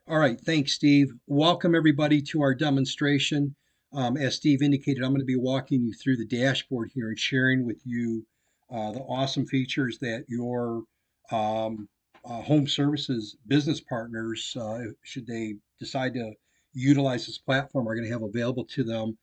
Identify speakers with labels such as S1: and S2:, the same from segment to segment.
S1: All right, thanks, Steve. Welcome, everybody, to our demonstration. As Steve indicated, I'm going to be walking you through the dashboard here and sharing with you the awesome features that your um, home services business partners, should they decide to utilize this platform, are going to have available to them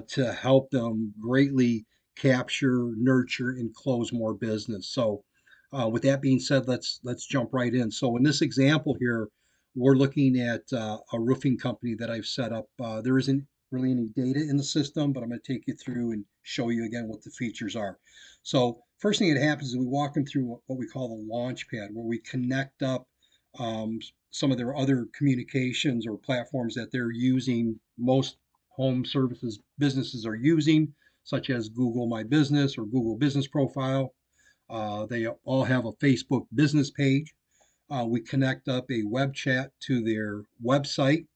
S1: to help them greatly capture, nurture, and close more business. So, with that being said, let's jump right in. So, in this example here, we're looking at a roofing company that I've set up. There isn't really any data in the system, but I'm going to take you through and show you again what the features are. So first thing that happens is we walk them through what we call the launch pad, where we connect up some of their other communications or platforms that they're using. Most home services businesses are using, such as Google My Business or Google Business Profile. They all have a Facebook business page. We connect up a web chat to their website.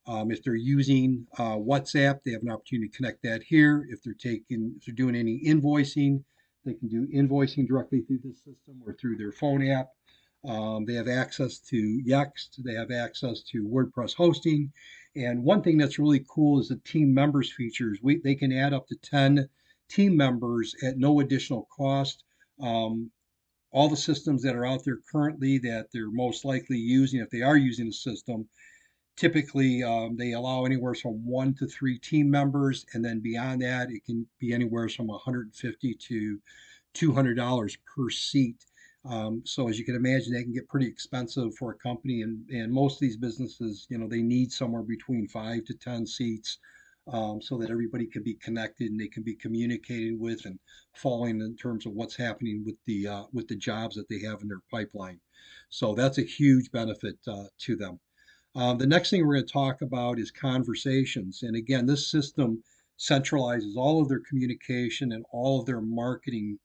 S1: If they're using WhatsApp, they have an opportunity to connect that here. If they're doing any invoicing, they can do invoicing directly through this system or through their phone app. They have access to Yext. They have access to WordPress hosting. And one thing that's really cool is the team members features. They can add up to 10 team members at no additional cost. Um, all the systems that are out there currently that they're most likely using, if they are using a system, typically they allow anywhere from 1 to 3 team members, and then beyond that, it can be anywhere from 150 to $200 per seat. So as you can imagine, that can get pretty expensive for a company, and most of these businesses, they need somewhere between 5 to 10 seats, so that everybody can be connected and they can be communicated with and following in terms of what's happening with the jobs that they have in their pipeline. So that's a huge benefit to them. The next thing we're going to talk about is conversations. And again, this system centralizes all of their communication and all of their marketing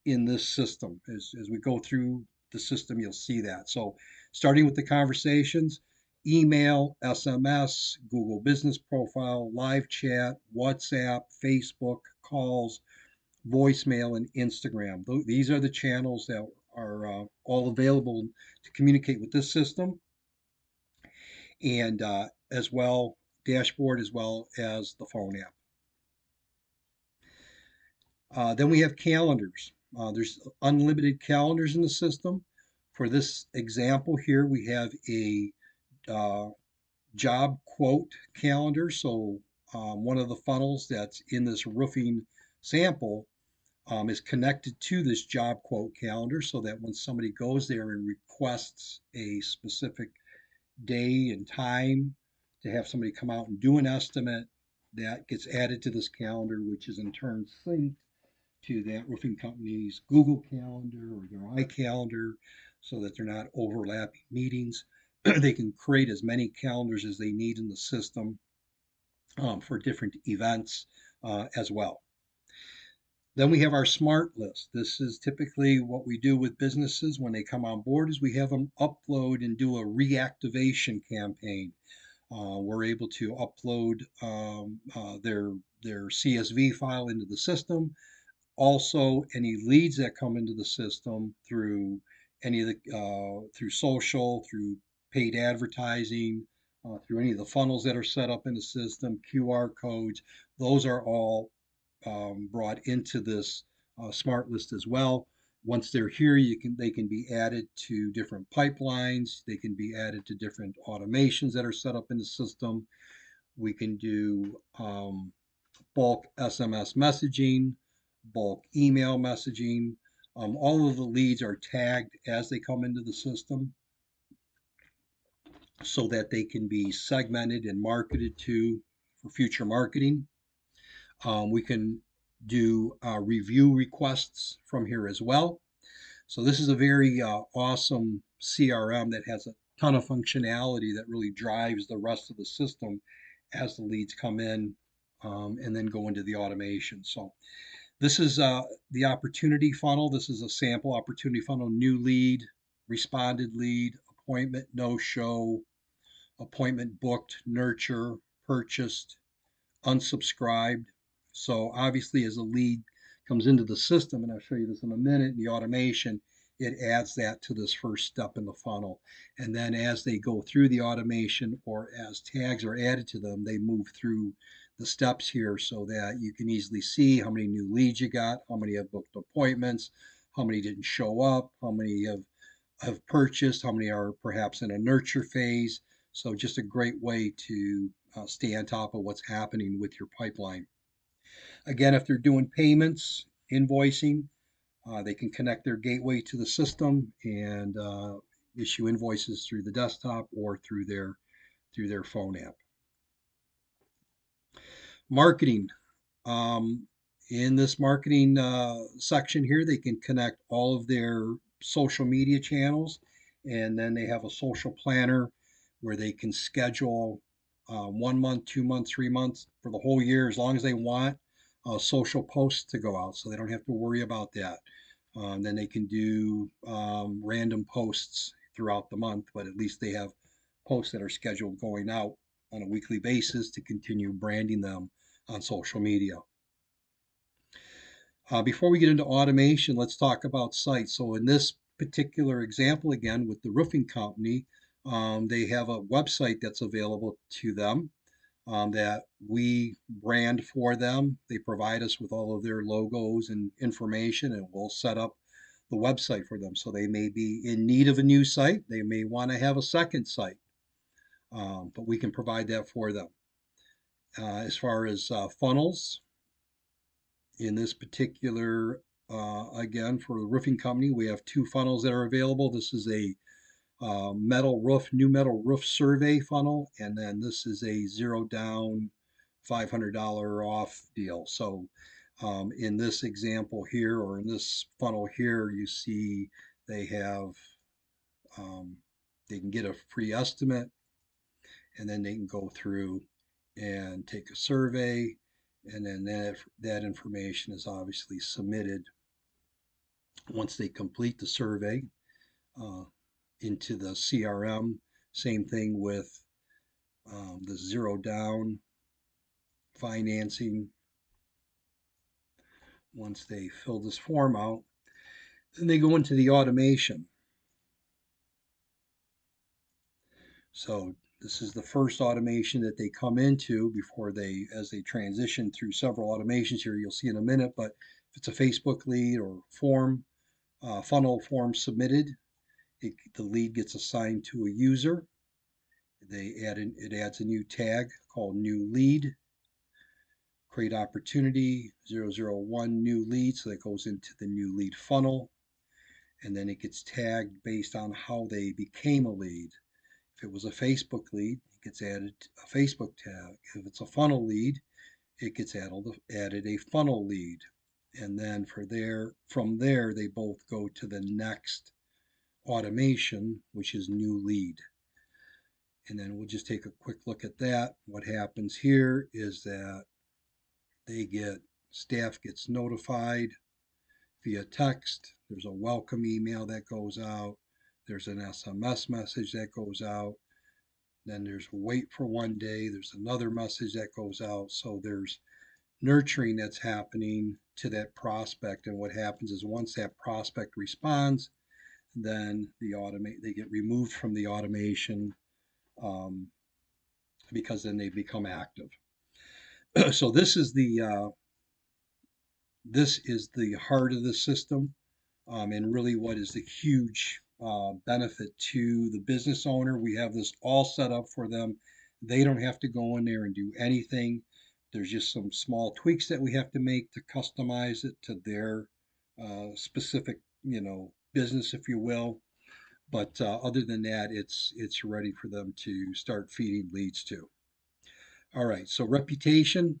S1: in this system. As we go through the system, you'll see that. So, starting with the conversations, email, SMS, Google Business Profile, live chat, WhatsApp, Facebook, calls, voicemail, and Instagram. These are the channels that are all available to communicate with this system, and as well, dashboard as well as the phone app. Then we have calendars. There's unlimited calendars in the system. For this example here, we have a uh, job quote calendar. So one of the funnels that's in this roofing sample is connected to this job quote calendar, so that when somebody goes there and requests a specific day and time to have somebody come out and do an estimate, that gets added to this calendar, which is in turn synced to that roofing company's Google Calendar or their iCalendar, so that they're not overlapping meetings. They can create as many calendars as they need in the system for different events as well. Then we have our smart list. This is typically what we do with businesses when they come on board is we have them upload and do a reactivation campaign. We're able to upload their CSV file into the system. Also, any leads that come into the system through any of the through social, through paid advertising, through any of the funnels that are set up in the system, QR codes, those are all brought into this smart list as well. Once they're here, they can be added to different pipelines. They can be added to different automations that are set up in the system. We can do bulk SMS messaging, bulk email messaging. All of the leads are tagged as they come into the system so that they can be segmented and marketed to for future marketing. We can do review requests from here as well. So this is a very awesome CRM that has a ton of functionality that really drives the rest of the system as the leads come in and then go into the automation. So this is the opportunity funnel. This is a sample opportunity funnel: new lead, responded lead, appointment no show, appointment booked, nurture, purchased, unsubscribed. So obviously, as a lead comes into the system, and I'll show you this in a minute, the automation, it adds that to this first step in the funnel. And then as they go through the automation or as tags are added to them, they move through the steps here so that you can easily see how many new leads you got, how many have booked appointments, how many didn't show up, how many have purchased, how many are perhaps in a nurture phase. So just a great way to stay on top of what's happening with your pipeline. Again, if they're doing payments, invoicing, they can connect their gateway to the system and issue invoices through the desktop or through their phone app. Marketing. Um, in this marketing section here, they can connect all of their social media channels, and then they have a social planner where they can schedule 1 month, 2 months, 3 months for the whole year as long as they want social posts to go out, so they don't have to worry about that. Then they can do random posts throughout the month, but at least they have posts that are scheduled going out on a weekly basis to continue branding them on social media. Before we get into automation, let's talk about sites. So in this particular example, again, with the roofing company, they have a website that's available to them that we brand for them. They provide us with all of their logos and information, and we'll set up the website for them. So they may be in need of a new site. They may want to have a second site, but we can provide that for them. As far as funnels, in this particular, again, for the roofing company, we have two funnels that are available. This is a new metal roof survey funnel, and then this is a zero down $500 off deal. So in this example here, or in this funnel here, you see they have, um, they can get a free estimate, and then they can go through and take a survey, and then that information is obviously submitted once they complete the survey uh, into the CRM. Same thing with the zero down financing. Once they fill this form out, then they go into the automation. So this is the first automation that they come into before as they transition through several automations here, you'll see in a minute. But if it's a Facebook lead or funnel form submitted, the lead gets assigned to a user. It adds a new tag called new lead. Create opportunity 001 new lead, so that goes into the new lead funnel, and then it gets tagged based on how they became a lead. If it was a Facebook lead, it gets added a Facebook tag. If it's a funnel lead, it gets added a funnel lead. And then from there, they both go to the next automation, which is new lead. And then we'll just take a quick look at that. What happens here is that staff gets notified via text. There's a welcome email that goes out. There's an SMS message that goes out. Then there's wait for 1 day. There's another message that goes out. So there's nurturing that's happening to that prospect. And what happens is once that prospect responds, then they get removed from the automation um, because then they become active. So this is the heart of the system, and really what is the huge benefit to the business owner. We have this all set up for them. They don't have to go in there and do anything. There's just some small tweaks that we have to make to customize it to their specific, business, if you will. But other than that, it's ready for them to start feeding leads to. All right, so reputation.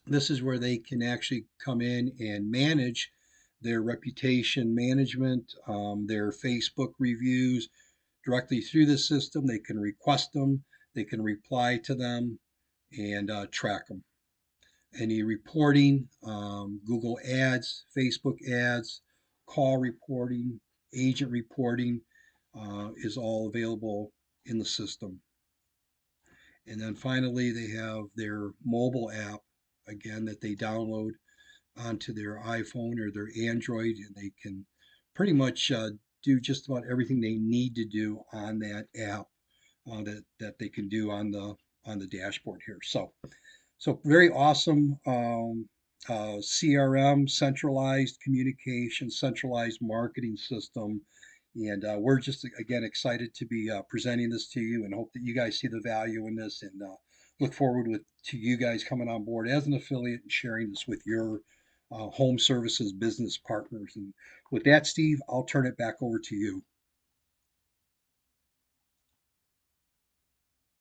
S1: This is where they can actually come in and manage their reputation management, their Facebook reviews directly through the system. They can request them, they can reply to them, and track them. Any reporting, Google Ads, Facebook ads, call reporting, agent reporting is all available in the system. And then finally, they have their mobile app, again, that they download onto their iPhone or their Android, and they can pretty much do just about everything they need to do on that app that they can do on the dashboard here. So very awesome CRM, centralized communication, centralized marketing system. And we're just, again, excited to be presenting this to you and hope that you guys see the value in this and look forward to you guys coming on board as an affiliate and sharing this with your home services business partners. And with that, Steve, I'll turn it back over to you.